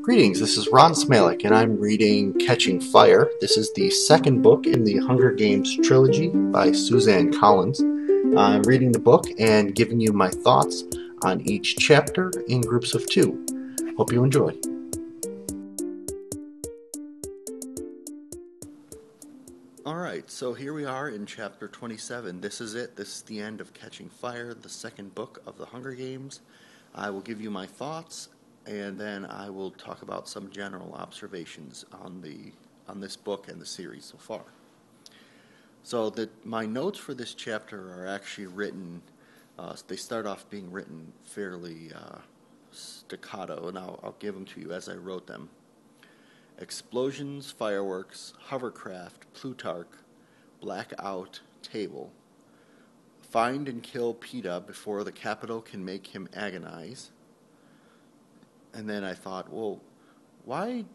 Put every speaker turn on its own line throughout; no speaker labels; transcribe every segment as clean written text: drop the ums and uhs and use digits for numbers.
Greetings, this is Ron Smalek, and I'm reading Catching Fire. This is the second book in the Hunger Games trilogy by Suzanne Collins. I'm reading the book and giving you my thoughts on each chapter in groups of two. Hope you enjoy. Alright, so here we are in chapter 27. This is it. This is the end of Catching Fire, the second book of the Hunger Games. I will give you my thoughts, and then I will talk about some general observations on this book and the series so far. So my notes for this chapter are actually written, they start off being written fairly staccato, and I'll give them to you as I wrote them. Explosions, fireworks, hovercraft, Plutarch, blackout, table. Find and kill Peeta before the Capitol can make him agonize. And then I thought, well, why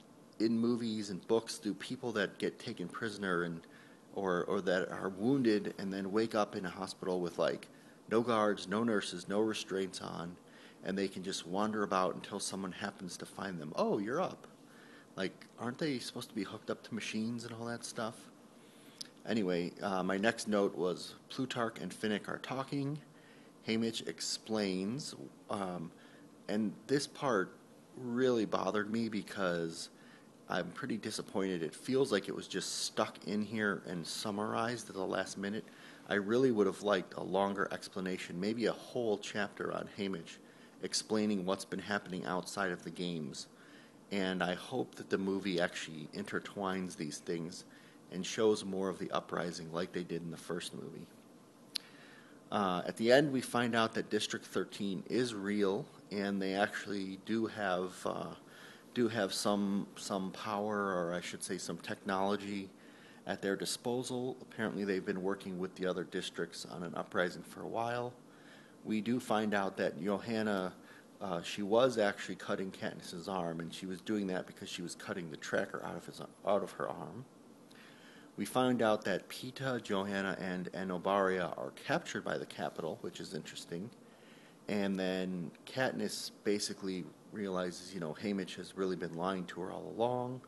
in movies and books do people that get taken prisoner or that are wounded and then wake up in a hospital with like no guards, no nurses, no restraints on, and they can just wander about until someone happens to find them? Oh, you're up. Like, aren't they supposed to be hooked up to machines and all that stuff? Anyway, my next note was Plutarch and Finnick are talking. Haymitch explains, and this part really bothered me because I'm pretty disappointed. It feels like it was just stuck in here and summarized at the last minute. I really would have liked a longer explanation, maybe a whole chapter on Haymitch explaining what's been happening outside of the games. And I hope that the movie actually intertwines these things and shows more of the uprising like they did in the first movie. At the end, we find out that District 13 is real, and they actually do have some power, or I should say some technology at their disposal. Apparently they've been working with the other districts on an uprising for a while. We do find out that Johanna, she was actually cutting Katniss's arm, and she was doing that because she was cutting the tracker out of her arm. We find out that Peeta, Johanna, and Enobaria are captured by the Capitol, which is interesting. And then Katniss basically realizes, Haymitch has really been lying to her all along.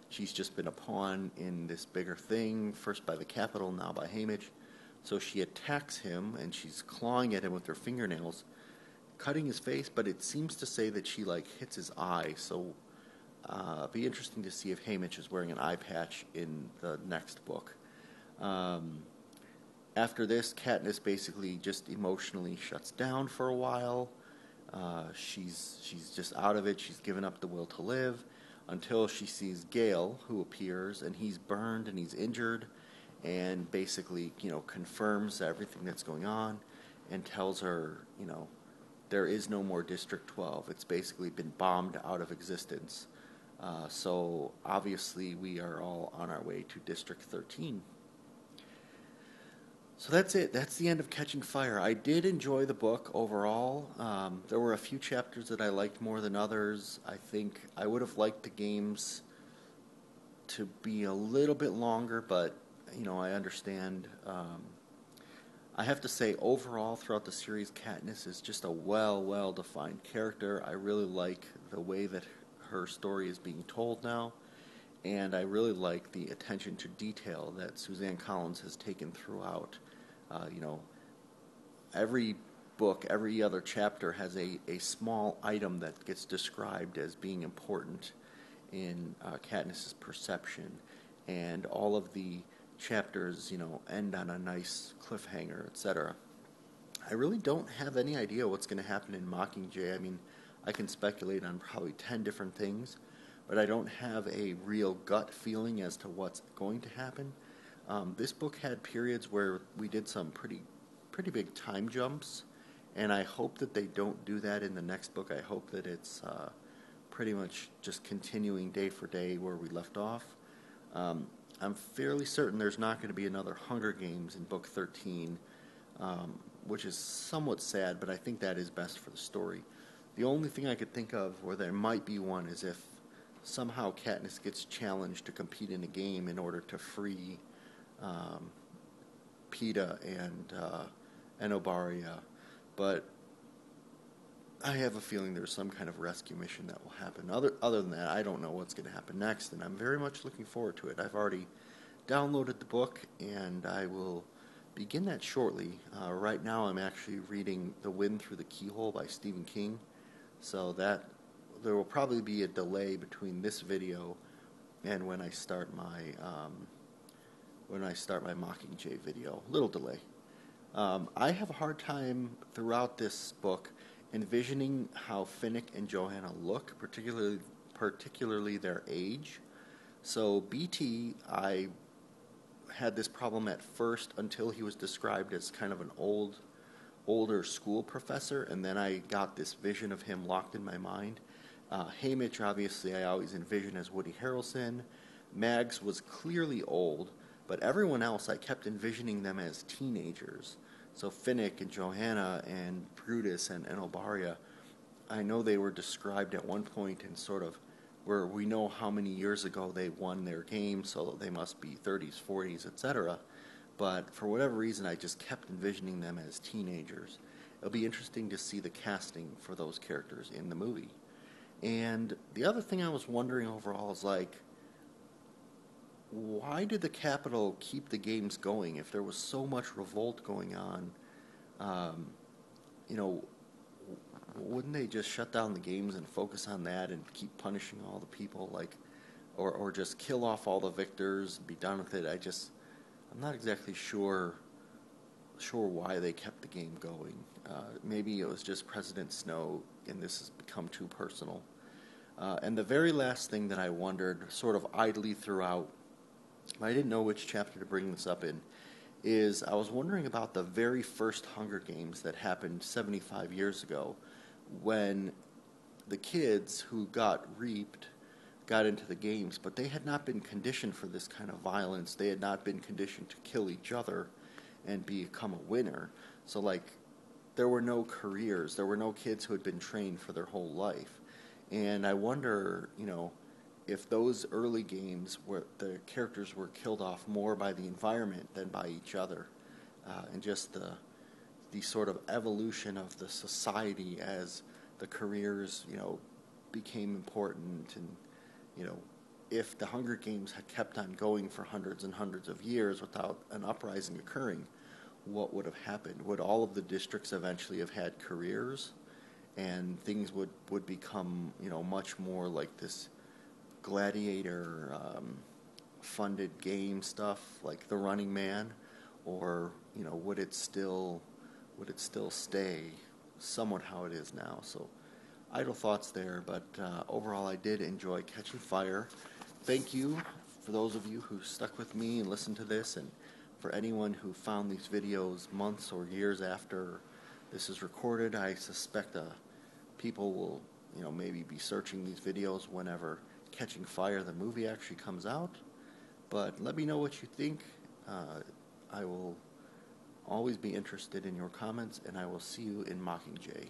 She's just been a pawn in this bigger thing, first by the Capitol, now by Haymitch. So she attacks him, and she's clawing at him with her fingernails, cutting his face, but it seems to say that she hits his eye. So it'd be interesting to see if Haymitch is wearing an eye patch in the next book. After this, Katniss basically just emotionally shuts down for a while. She's just out of it. She's given up the will to live until she sees Gale, who appears, and he's burned and he's injured, and basically, confirms everything that's going on and tells her, there is no more District 12. It's basically been bombed out of existence. So obviously we are all on our way to District 13. So that's it. That's the end of Catching Fire. I did enjoy the book overall. There were a few chapters that I liked more than others. I think I would have liked the games to be a little bit longer, but, I understand. I have to say, overall, throughout the series, Katniss is just a well-defined character. I really like the way that her story is being told now, and I really like the attention to detail that Suzanne Collins has taken throughout. Every book, every other chapter has a small item that gets described as being important in Katniss's perception, and all of the chapters, end on a nice cliffhanger, etc. I really don't have any idea what's going to happen in Mockingjay. I mean, I can speculate on probably 10 different things, but I don't have a real gut feeling as to what's going to happen. This book had periods where we did some pretty big time jumps, and I hope that they don't do that in the next book. I hope that it's pretty much just continuing day for day where we left off. I'm fairly certain there's not going to be another Hunger Games in Book 13, which is somewhat sad, but I think that is best for the story. The only thing I could think of where there might be one is if somehow Katniss gets challenged to compete in a game in order to free Peeta and Enobaria. But I have a feeling there's some kind of rescue mission that will happen. Other than that, I don't know what's going to happen next, and I'm very much looking forward to it. I've already downloaded the book, and I will begin that shortly. Right now, I'm actually reading The Wind Through the Keyhole by Stephen King, so that there will probably be a delay between this video and when I start my Mockingjay video. Little delay. I have a hard time throughout this book envisioning how Finnick and Johanna look, particularly their age. So BT, I had this problem at first until he was described as kind of an older school professor, and then I got this vision of him locked in my mind. Haymitch, obviously, I always envisioned as Woody Harrelson. Mags was clearly old, but everyone else I kept envisioning them as teenagers. So Finnick and Johanna and Brutus and Obaria, I know they were described at one point in sort of where we know how many years ago they won their game, so they must be 30s, 40s, etc. But for whatever reason, I just kept envisioning them as teenagers. It'll be interesting to see the casting for those characters in the movie. And the other thing I was wondering overall is, like, why did the Capitol keep the games going if there was so much revolt going on? Wouldn't they just shut down the games and focus on that and keep punishing all the people, like, or just kill off all the victors and be done with it? I'm not exactly sure why they kept the game going. Maybe it was just President Snow, and this has become too personal. And the very last thing that I wondered, sort of idly throughout, I didn't know which chapter to bring this up in, is I was wondering about the very first Hunger Games that happened 75 years ago, when the kids who got reaped got into the games, but they had not been conditioned for this kind of violence. They had not been conditioned to kill each other and become a winner. So, like, there were no careers. There were no kids who had been trained for their whole life. And I wonder, if those early games where the characters were killed off more by the environment than by each other, and just the sort of evolution of the society as the careers, became important, and if the Hunger Games had kept on going for hundreds and hundreds of years without an uprising occurring, what would have happened? Would all of the districts eventually have had careers, and things would become, much more like this gladiator funded game stuff like The Running Man, or would it still stay somewhat how it is now? So idle thoughts there, but overall I did enjoy Catching Fire. Thank you for those of you who stuck with me and listened to this, and for anyone who found these videos months or years after this is recorded. I suspect people will maybe be searching these videos whenever Catching Fire, the movie, actually comes out. But let me know what you think. I will always be interested in your comments, and I will see you in Mockingjay.